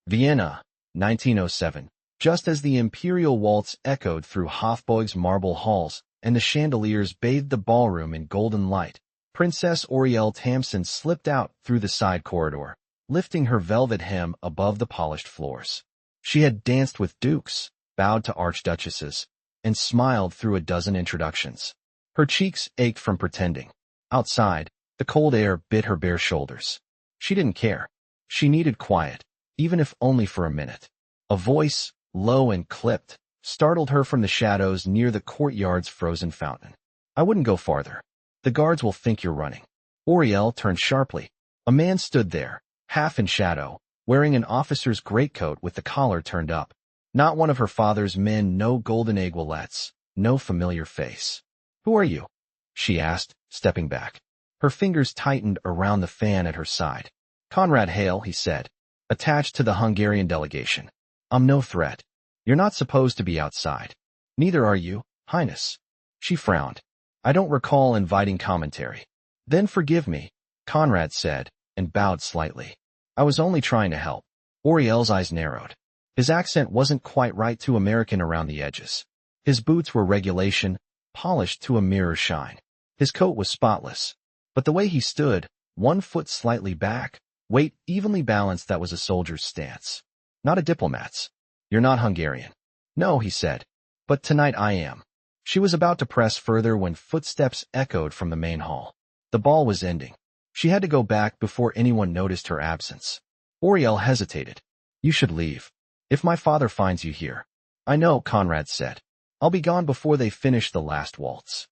Vienna, 1907. Just as the imperial waltz echoed through Hofburg's marble halls and the chandeliers bathed the ballroom in golden light, Princess Orielle Tamsen slipped out through the side corridor, lifting her velvet hem above the polished floors. She had danced with dukes, bowed to archduchesses, and smiled through a dozen introductions. Her cheeks ached from pretending. Outside, the cold air bit her bare shoulders. She didn't care. She needed quiet, even if only for a minute. A voice, low and clipped, startled her from the shadows near the courtyard's frozen fountain. "I wouldn't go farther. The guards will think you're running." Orielle turned sharply. A man stood there, half in shadow, wearing an officer's greatcoat with the collar turned up. Not one of her father's men, no golden aiguillettes, no familiar face. "Who are you?" she asked, stepping back. Her fingers tightened around the fan at her side. "Konrad Hale," he said, "attached to the Hungarian delegation. I'm no threat. You're not supposed to be outside. Neither are you, Highness." She frowned. "I don't recall inviting commentary." "Then forgive me," Konrad said, and bowed slightly. "I was only trying to help." Orielle's eyes narrowed. His accent wasn't quite right, too American around the edges. His boots were regulation, polished to a mirror shine. His coat was spotless. But the way he stood, one foot slightly back, weight evenly balanced, that was a soldier's stance. Not a diplomat's. "You're not Hungarian." "No," he said. "But tonight I am." She was about to press further when footsteps echoed from the main hall. The ball was ending. She had to go back before anyone noticed her absence. Orielle hesitated. "You should leave. If my father finds you here." "I know," Konrad said. "I'll be gone before they finish the last waltz."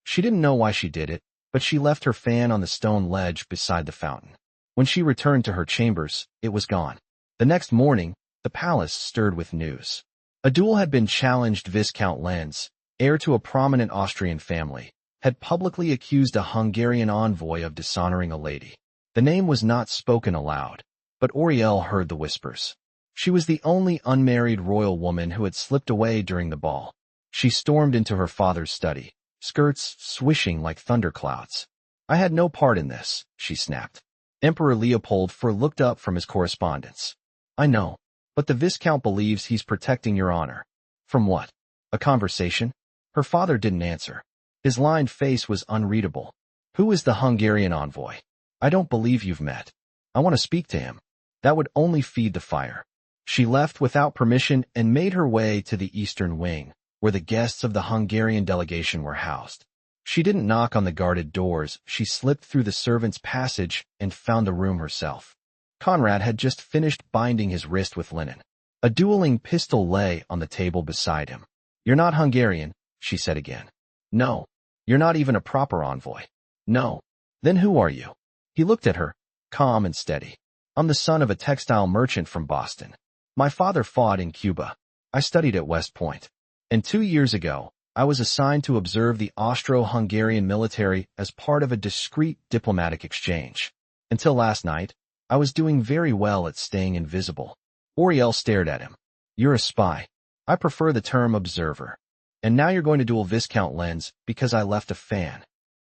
She didn't know why she did it, but she left her fan on the stone ledge beside the fountain. When she returned to her chambers, it was gone. The next morning, the palace stirred with news. A duel had been challenged. Viscount Lenz, heir to a prominent Austrian family, had publicly accused a Hungarian envoy of dishonoring a lady. The name was not spoken aloud, but Orielle heard the whispers. She was the only unmarried royal woman who had slipped away during the ball. She stormed into her father's study, skirts swishing like thunderclouds. "I had no part in this," she snapped. Emperor Leopold IV looked up from his correspondence. "I know, but the Viscount believes he's protecting your honor." "From what? A conversation?" Her father didn't answer. His lined face was unreadable. "Who is the Hungarian envoy?" "I don't believe you've met." "I want to speak to him." That would only feed the fire. She left without permission and made her way to the eastern wing, where the guests of the Hungarian delegation were housed. She didn't knock on the guarded doors. She slipped through the servants' passage and found the room herself. Konrad had just finished binding his wrist with linen. A dueling pistol lay on the table beside him. "You're not Hungarian," she said again. "No. You're not even a proper envoy." "No." "Then who are you?" He looked at her, calm and steady. "I'm the son of a textile merchant from Boston. My father fought in Cuba. I studied at West Point. And 2 years ago, I was assigned to observe the Austro-Hungarian military as part of a discreet diplomatic exchange. Until last night, I was doing very well at staying invisible." Orielle stared at him. "You're a spy. I prefer the term observer. And now you're going to duel Viscount Lenz because I left a fan."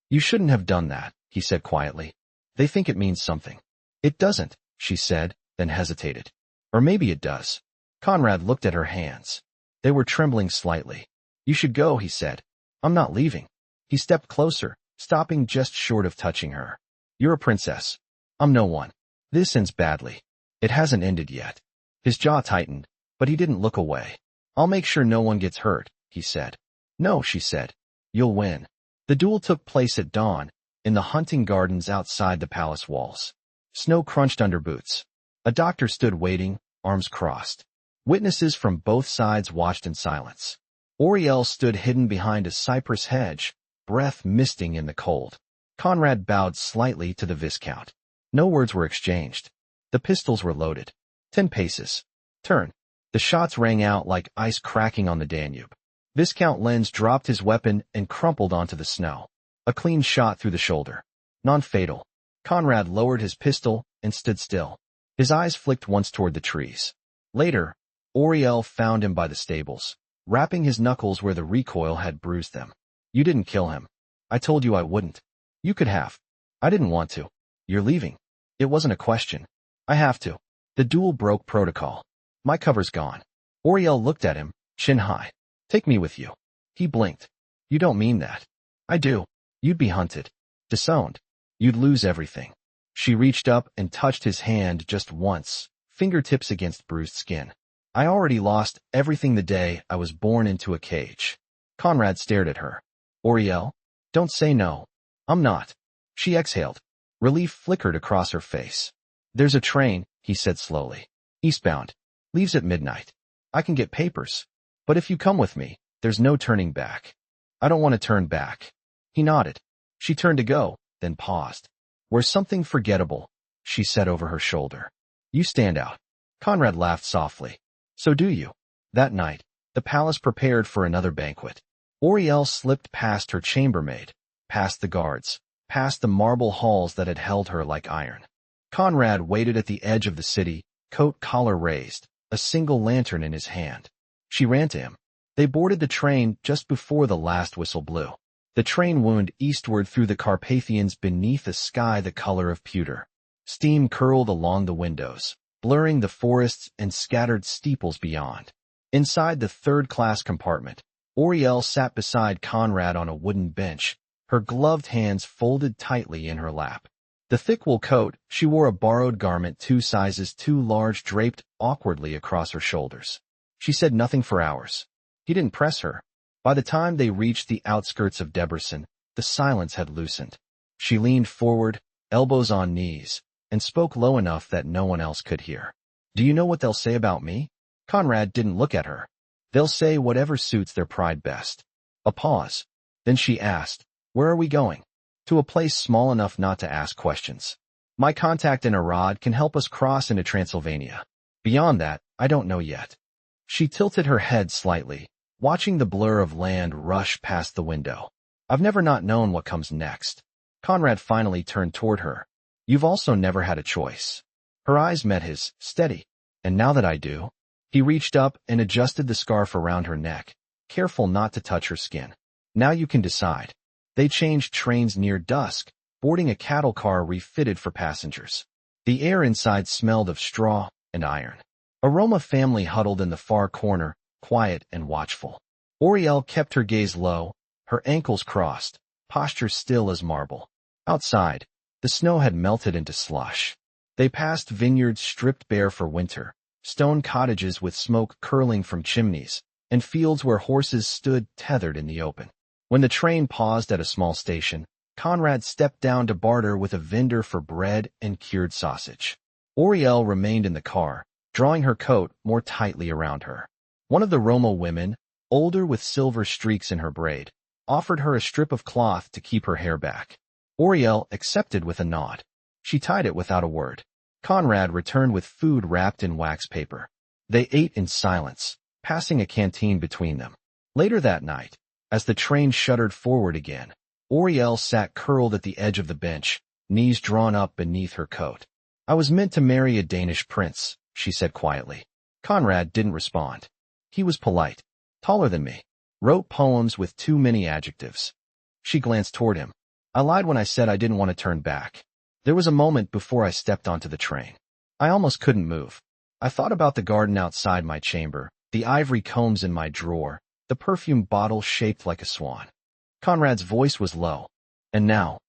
"You shouldn't have done that," he said quietly. "They think it means something." "It doesn't," she said, then hesitated. "Or maybe it does." Konrad looked at her hands. They were trembling slightly. "You should go," he said. "I'm not leaving." He stepped closer, stopping just short of touching her. "You're a princess. I'm no one. This ends badly. It hasn't ended yet." His jaw tightened, but he didn't look away. "I'll make sure no one gets hurt," he said. "No," she said. "You'll win." The duel took place at dawn, in the hunting gardens outside the palace walls. Snow crunched under boots. A doctor stood waiting, arms crossed. Witnesses from both sides watched in silence. Orielle stood hidden behind a cypress hedge, breath misting in the cold. Konrad bowed slightly to the Viscount. No words were exchanged. The pistols were loaded. 10 paces. Turn. The shots rang out like ice cracking on the Danube. Viscount Lenz dropped his weapon and crumpled onto the snow. A clean shot through the shoulder. Non-fatal. Konrad lowered his pistol and stood still. His eyes flicked once toward the trees. Later, Orielle found him by the stables, rapping his knuckles where the recoil had bruised them. "You didn't kill him. I told you I wouldn't." "You could have." "I didn't want to." "You're leaving." "It wasn't a question." "I have to." The duel broke protocol. My cover's gone. Orielle looked at him, chin high. Take me with you. He blinked. You don't mean that. I do. You'd be hunted. Disowned. You'd lose everything. She reached up and touched his hand just once, fingertips against bruised skin. I already lost everything the day I was born into a cage. Konrad stared at her. Orielle? Don't say no. I'm not. She exhaled. Relief flickered across her face. There's a train, he said slowly. Eastbound. Leaves at midnight. I can get papers. But if you come with me, there's no turning back. I don't want to turn back. He nodded. She turned to go, then paused. Where's something forgettable? She said over her shoulder. You stand out. Konrad laughed softly. So do you. That night, the palace prepared for another banquet. Orielle slipped past her chambermaid, past the guards, past the marble halls that had held her like iron. Konrad waited at the edge of the city, coat collar raised, a single lantern in his hand. She ran to him. They boarded the train just before the last whistle blew. The train wound eastward through the Carpathians beneath a sky the color of pewter. Steam curled along the windows, blurring the forests and scattered steeples beyond. Inside the third-class compartment, Orielle sat beside Konrad on a wooden bench, her gloved hands folded tightly in her lap. The thick wool coat, she wore a borrowed garment 2 sizes too large draped awkwardly across her shoulders. She said nothing for hours. He didn't press her. By the time they reached the outskirts of Debrecen, the silence had loosened. She leaned forward, elbows on knees, and spoke low enough that no one else could hear. Do you know what they'll say about me? Konrad didn't look at her. They'll say whatever suits their pride best. A pause. Then she asked, where are we going? To a place small enough not to ask questions. My contact in Arad can help us cross into Transylvania. Beyond that, I don't know yet. She tilted her head slightly, watching the blur of land rush past the window. I've never not known what comes next. Konrad finally turned toward her. You've also never had a choice. Her eyes met his, steady. And now that I do. He reached up and adjusted the scarf around her neck, careful not to touch her skin. Now you can decide. They changed trains near dusk, boarding a cattle car refitted for passengers. The air inside smelled of straw and iron. A Roma family huddled in the far corner, quiet and watchful. Orielle kept her gaze low, her ankles crossed, posture still as marble. Outside, the snow had melted into slush. They passed vineyards stripped bare for winter, stone cottages with smoke curling from chimneys, and fields where horses stood tethered in the open. When the train paused at a small station, Konrad stepped down to barter with a vendor for bread and cured sausage. Orielle remained in the car, drawing her coat more tightly around her. One of the Roma women, older with silver streaks in her braid, offered her a strip of cloth to keep her hair back. Orielle accepted with a nod. She tied it without a word. Konrad returned with food wrapped in wax paper. They ate in silence, passing a canteen between them. Later that night, as the train shuddered forward again, Orielle sat curled at the edge of the bench, knees drawn up beneath her coat. I was meant to marry a Danish prince, she said quietly. Konrad didn't respond. He was polite, taller than me, wrote poems with too many adjectives. She glanced toward him. I lied when I said I didn't want to turn back. There was a moment before I stepped onto the train. I almost couldn't move. I thought about the garden outside my chamber, the ivory combs in my drawer, the perfume bottle shaped like a swan. Konrad's voice was low. And now,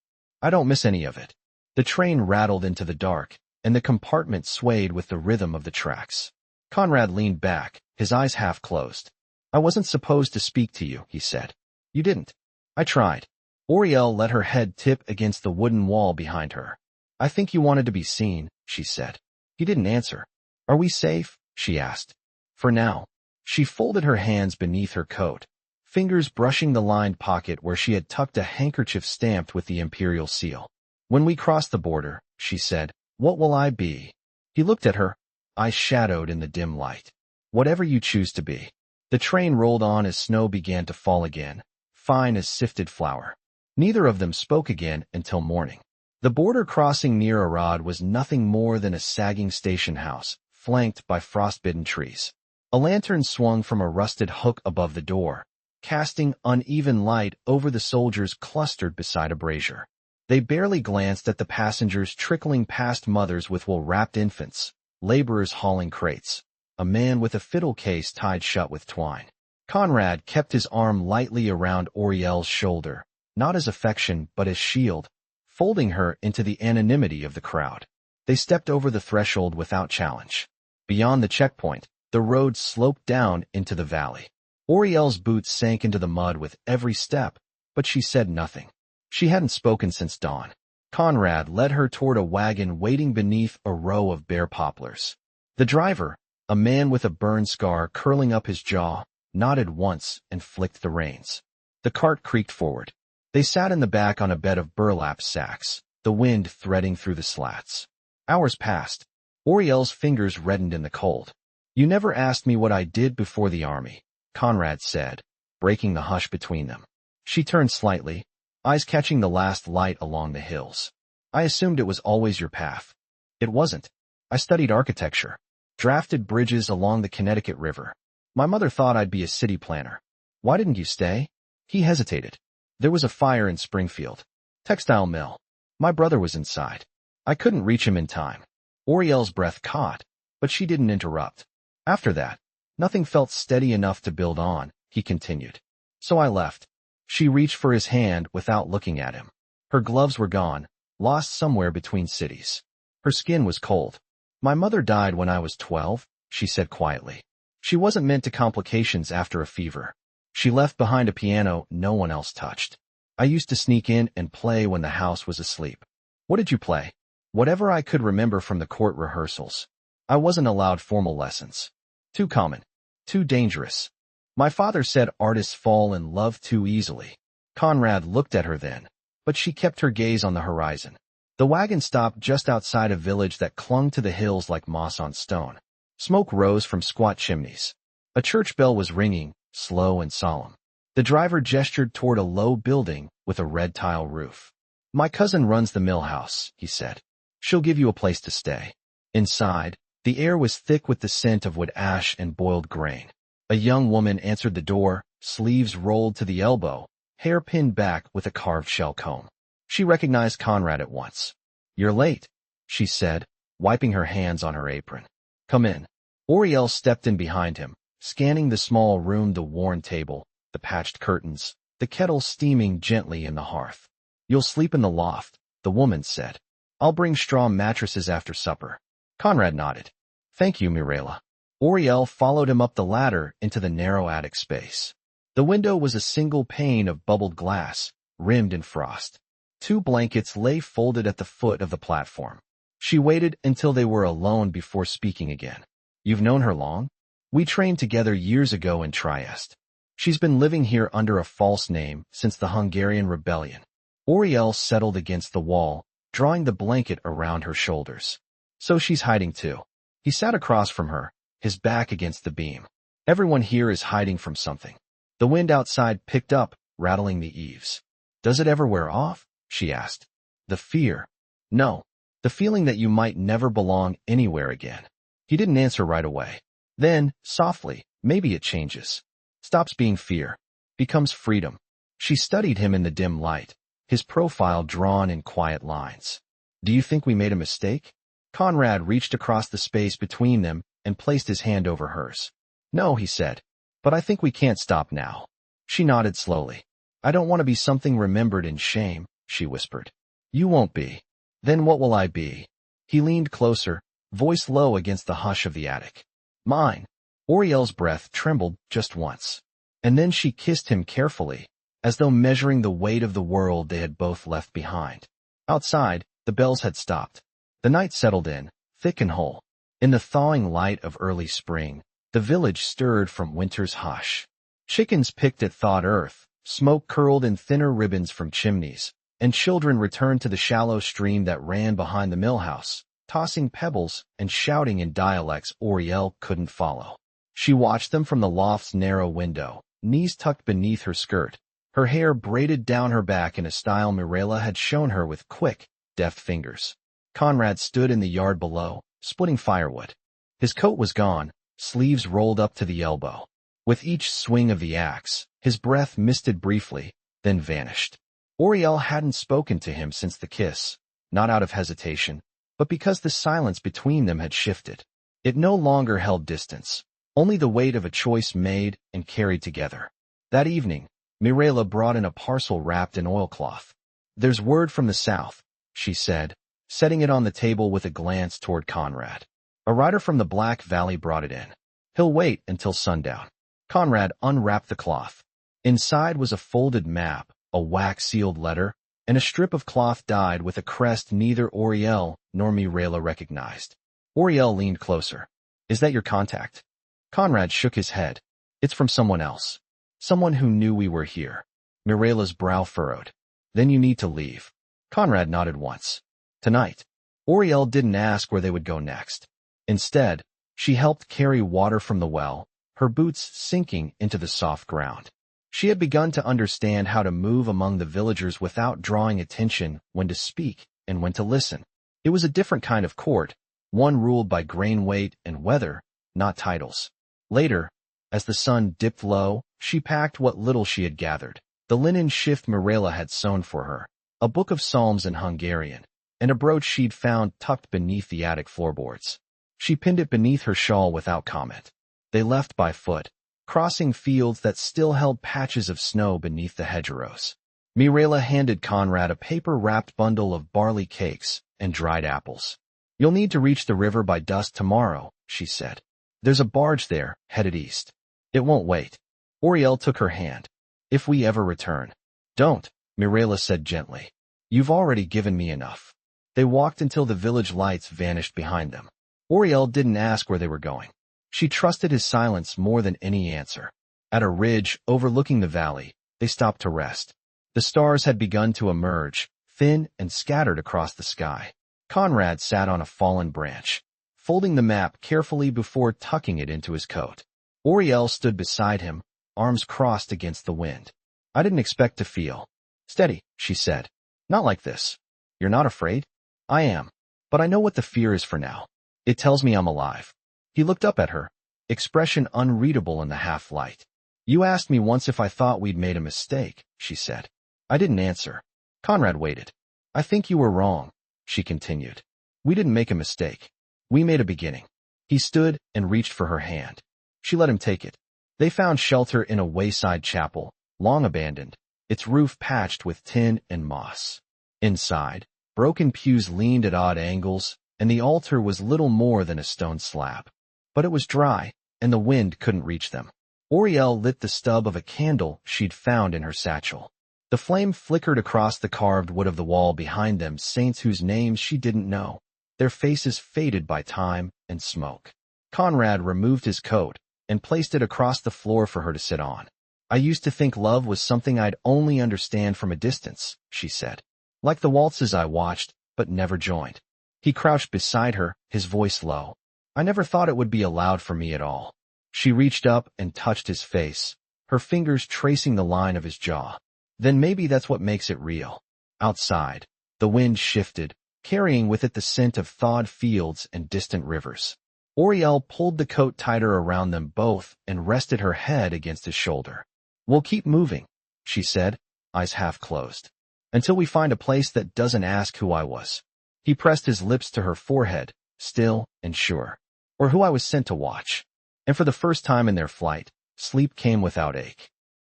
I don't miss any of it. The train rattled into the dark, and the compartment swayed with the rhythm of the tracks. Konrad leaned back, his eyes half closed. I wasn't supposed to speak to you, he said. You didn't. I tried. Orielle let her head tip against the wooden wall behind her. I think you wanted to be seen, she said. He didn't answer. Are we safe? She asked. For now. She folded her hands beneath her coat, fingers brushing the lined pocket where she had tucked a handkerchief stamped with the imperial seal. When we cross the border, she said, what will I be? He looked at her, eyes shadowed in the dim light. Whatever you choose to be. The train rolled on as snow began to fall again, fine as sifted flour. Neither of them spoke again until morning. The border crossing near Arad was nothing more than a sagging station house, flanked by frostbitten trees. A lantern swung from a rusted hook above the door, casting uneven light over the soldiers clustered beside a brazier. They barely glanced at the passengers trickling past mothers with wool-wrapped infants, laborers hauling crates, a man with a fiddle case tied shut with twine. Konrad kept his arm lightly around Orielle's shoulder, not as affection but as shield, folding her into the anonymity of the crowd. They stepped over the threshold without challenge. Beyond the checkpoint, the road sloped down into the valley. Orielle's boots sank into the mud with every step, but she said nothing. She hadn't spoken since dawn. Konrad led her toward a wagon waiting beneath a row of bare poplars. The driver, a man with a burn scar curling up his jaw, nodded once and flicked the reins. The cart creaked forward. They sat in the back on a bed of burlap sacks, the wind threading through the slats. Hours passed. Orielle's fingers reddened in the cold. "You never asked me what I did before the army," Konrad said, breaking the hush between them. She turned slightly, eyes catching the last light along the hills. "I assumed it was always your path." "It wasn't. I studied architecture, drafted bridges along the Connecticut River. My mother thought I'd be a city planner." "Why didn't you stay?" He hesitated. "There was a fire in Springfield. Textile mill. My brother was inside. I couldn't reach him in time." Orielle's breath caught, but she didn't interrupt. "After that, nothing felt steady enough to build on," he continued. "So I left." She reached for his hand without looking at him. Her gloves were gone, lost somewhere between cities. Her skin was cold. "My mother died when I was 12, she said quietly. "She wasn't meant to complications after a fever. She left behind a piano no one else touched. I used to sneak in and play when the house was asleep." "What did you play?" "Whatever I could remember from the court rehearsals. I wasn't allowed formal lessons. Too common. Too dangerous. My father said artists fall in love too easily." Konrad looked at her then, but she kept her gaze on the horizon. The wagon stopped just outside a village that clung to the hills like moss on stone. Smoke rose from squat chimneys. A church bell was ringing, slow and solemn. The driver gestured toward a low building with a red tile roof. "My cousin runs the mill house," he said. "She'll give you a place to stay." Inside, the air was thick with the scent of wood ash and boiled grain. A young woman answered the door, sleeves rolled to the elbow, hair pinned back with a carved shell comb. She recognized Konrad at once. "You're late," she said, wiping her hands on her apron. "Come in." Orielle stepped in behind him, scanning the small room, the worn table, the patched curtains, the kettle steaming gently in the hearth. "You'll sleep in the loft," the woman said. "I'll bring straw mattresses after supper." Konrad nodded. "Thank you, Mirella." Orielle followed him up the ladder into the narrow attic space. The window was a single pane of bubbled glass, rimmed in frost. 2 blankets lay folded at the foot of the platform. She waited until they were alone before speaking again. "You've known her long?" "We trained together years ago in Trieste. She's been living here under a false name since the Hungarian rebellion." Orielle settled against the wall, drawing the blanket around her shoulders. "So she's hiding too." He sat across from her, his back against the beam. "Everyone here is hiding from something." The wind outside picked up, rattling the eaves. "Does it ever wear off?" she asked. "The fear?" "No. The feeling that you might never belong anywhere again." He didn't answer right away. Then, softly, "Maybe it changes. Stops being fear. Becomes freedom." She studied him in the dim light, his profile drawn in quiet lines. "Do you think we made a mistake?" Konrad reached across the space between them and placed his hand over hers. "No," he said, "but I think we can't stop now." She nodded slowly. "I don't want to be something remembered in shame," she whispered. "You won't be. Then what will I be?" He leaned closer, voice low against the hush of the attic. "Mine." Orielle's breath trembled just once. And then she kissed him carefully, as though measuring the weight of the world they had both left behind. Outside, the bells had stopped. The night settled in, thick and whole. In the thawing light of early spring, the village stirred from winter's hush. Chickens picked at thawed earth, smoke curled in thinner ribbons from chimneys, and children returned to the shallow stream that ran behind the mill house, tossing pebbles and shouting in dialects Orielle couldn't follow. She watched them from the loft's narrow window, knees tucked beneath her skirt, her hair braided down her back in a style Mirella had shown her with quick, deft fingers. Konrad stood in the yard below, splitting firewood. His coat was gone, sleeves rolled up to the elbow. With each swing of the axe, his breath misted briefly, then vanished. Orielle hadn't spoken to him since the kiss, not out of hesitation, but because the silence between them had shifted. It no longer held distance, only the weight of a choice made and carried together. That evening, Mirela brought in a parcel wrapped in oilcloth. "There's word from the south," she said, setting it on the table with a glance toward Konrad. "A rider from the Black Valley brought it in. He'll wait until sundown." Konrad unwrapped the cloth. Inside was a folded map, a wax-sealed letter, and a strip of cloth dyed with a crest neither Orielle nor Mirela recognized. Orielle leaned closer. "Is that your contact?" Konrad shook his head. "It's from someone else. Someone who knew we were here." Mirela's brow furrowed. "Then you need to leave." Konrad nodded once. "Tonight." Orielle didn't ask where they would go next. Instead, she helped carry water from the well, her boots sinking into the soft ground. She had begun to understand how to move among the villagers without drawing attention, when to speak and when to listen. It was a different kind of court, one ruled by grain weight and weather, not titles. Later, as the sun dipped low, she packed what little she had gathered. The linen shift Mirela had sewn for her, a book of psalms in Hungarian, and a brooch she'd found tucked beneath the attic floorboards. She pinned it beneath her shawl without comment. They left by foot, crossing fields that still held patches of snow beneath the hedgerows. Mirela handed Konrad a paper-wrapped bundle of barley cakes and dried apples. "You'll need to reach the river by dusk tomorrow," she said. "There's a barge there, headed east. It won't wait." Orielle took her hand. "If we ever return." "Don't," Mirela said gently. "You've already given me enough." They walked until the village lights vanished behind them. Orielle didn't ask where they were going. She trusted his silence more than any answer. At a ridge overlooking the valley, they stopped to rest. The stars had begun to emerge, thin and scattered across the sky. Konrad sat on a fallen branch, folding the map carefully before tucking it into his coat. Orielle stood beside him, arms crossed against the wind. "I didn't expect to feel steady," she said. "Not like this." "You're not afraid?" "I am. But I know what the fear is for now. It tells me I'm alive." He looked up at her, expression unreadable in the half-light. "You asked me once if I thought we'd made a mistake," she said. I didn't answer. Konrad waited. "I think you were wrong," she continued. "We didn't make a mistake. We made a beginning." He stood and reached for her hand. She let him take it. They found shelter in a wayside chapel, long abandoned, its roof patched with tin and moss. Inside, broken pews leaned at odd angles, and the altar was little more than a stone slab. But it was dry, and the wind couldn't reach them. Orielle lit the stub of a candle she'd found in her satchel. The flame flickered across the carved wood of the wall behind them, saints whose names she didn't know, their faces faded by time and smoke. Konrad removed his coat and placed it across the floor for her to sit on. "I used to think love was something I'd only understand from a distance," she said. "Like the waltzes I watched, but never joined." He crouched beside her, his voice low. "I never thought it would be allowed for me at all." She reached up and touched his face, her fingers tracing the line of his jaw. "Then maybe that's what makes it real." Outside, the wind shifted, carrying with it the scent of thawed fields and distant rivers. Orielle pulled the coat tighter around them both and rested her head against his shoulder. "We'll keep moving," she said, eyes half closed, "until we find a place that doesn't ask who I was." He pressed his lips to her forehead, still and sure. "Or who I was sent to watch." And for the first time in their flight, sleep came without ache.